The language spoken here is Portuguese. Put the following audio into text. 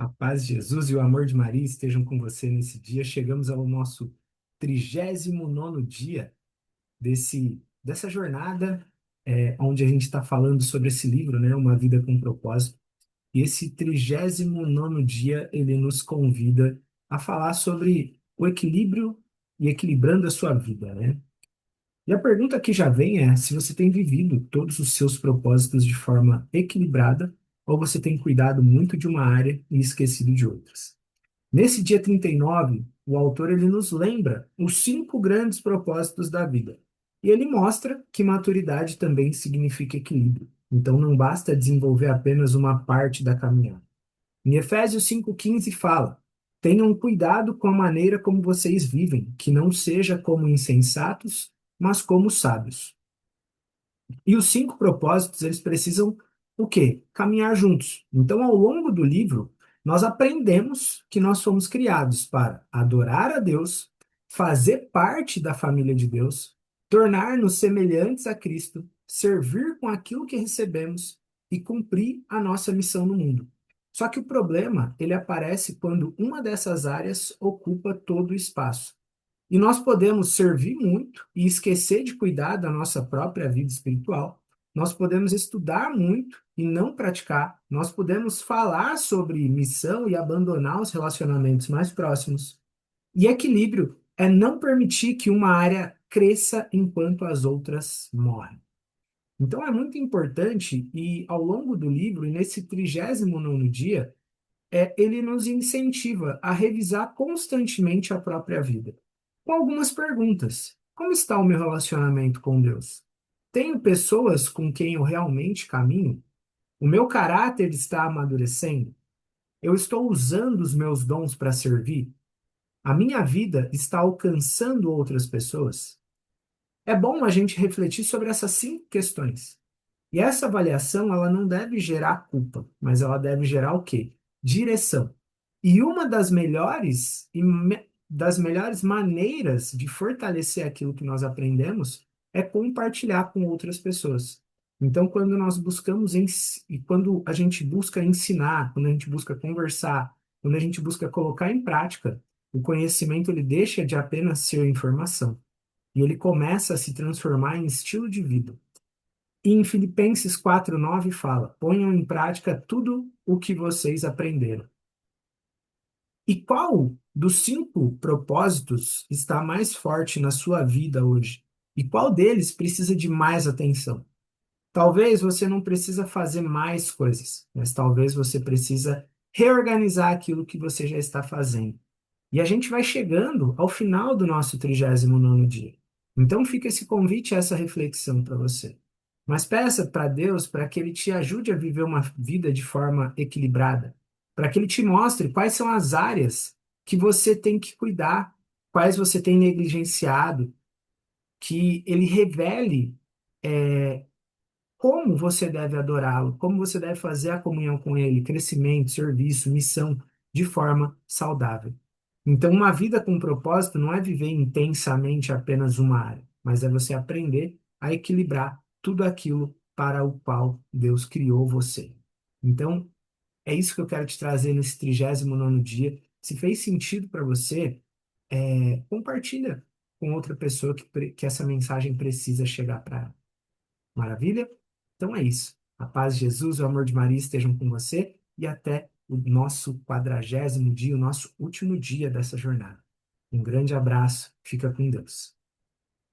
A paz de Jesus e o amor de Maria estejam com você nesse dia. Chegamos ao nosso 39º dia dessa jornada, onde a gente está falando sobre esse livro, né? Uma Vida com Propósito. E esse 39º dia, ele nos convida a falar sobre o equilíbrio e equilibrando a sua vida, né? E a pergunta que já vem é se você tem vivido todos os seus propósitos de forma equilibrada ou você tem cuidado muito de uma área e esquecido de outras. Nesse dia 39, o autor ele nos lembra os 5 grandes propósitos da vida. E ele mostra que maturidade também significa equilíbrio. Então não basta desenvolver apenas uma parte da caminhada. Em Efésios 5,15 fala: tenham cuidado com a maneira como vocês vivem, que não seja como insensatos, mas como sábios. E os 5 propósitos, eles precisam o quê? Caminhar juntos. Então, ao longo do livro, nós aprendemos que nós fomos criados para adorar a Deus, fazer parte da família de Deus, tornar-nos semelhantes a Cristo, servir com aquilo que recebemos e cumprir a nossa missão no mundo. Só que o problema, ele aparece quando uma dessas áreas ocupa todo o espaço. E nós podemos servir muito e esquecer de cuidar da nossa própria vida espiritual. Nós podemos estudar muito e não praticar. Nós podemos falar sobre missão e abandonar os relacionamentos mais próximos. E equilíbrio é não permitir que uma área cresça enquanto as outras morrem. Então é muito importante, e ao longo do livro, e nesse 39º dia, ele nos incentiva a revisar constantemente a própria vida, com algumas perguntas. Como está o meu relacionamento com Deus? Tenho pessoas com quem eu realmente caminho? O meu caráter está amadurecendo? Eu estou usando os meus dons para servir? A minha vida está alcançando outras pessoas? É bom a gente refletir sobre essas 5 questões. E essa avaliação, ela não deve gerar culpa, mas ela deve gerar o quê? Direção. E uma das melhores maneiras de fortalecer aquilo que nós aprendemos é compartilhar com outras pessoas. Então, quando nós buscamos e quando a gente busca ensinar, quando a gente busca conversar, quando a gente busca colocar em prática, o conhecimento ele deixa de apenas ser informação e ele começa a se transformar em estilo de vida. E em Filipenses 4,9 fala: ponham em prática tudo o que vocês aprenderam. E qual dos 5 propósitos está mais forte na sua vida hoje? E qual deles precisa de mais atenção? Talvez você não precisa fazer mais coisas, mas talvez você precisa reorganizar aquilo que você já está fazendo. E a gente vai chegando ao final do nosso 39º dia. Então fica esse convite, essa reflexão para você. Mas peça para Deus para que Ele te ajude a viver uma vida de forma equilibrada, para que Ele te mostre quais são as áreas que você tem que cuidar, quais você tem negligenciado, que Ele revele como você deve adorá-lo, como você deve fazer a comunhão com Ele, crescimento, serviço, missão, de forma saudável. Então, uma vida com propósito não é viver intensamente apenas uma área, mas é você aprender a equilibrar tudo aquilo para o qual Deus criou você. Então, é isso que eu quero te trazer nesse 39º dia. Se fez sentido para você, compartilha com outra pessoa que essa mensagem precisa chegar para ela. Maravilha? Então é isso. A paz de Jesus, o amor de Maria estejam com você e até o nosso 40º dia, o nosso último dia dessa jornada. Um grande abraço, fica com Deus.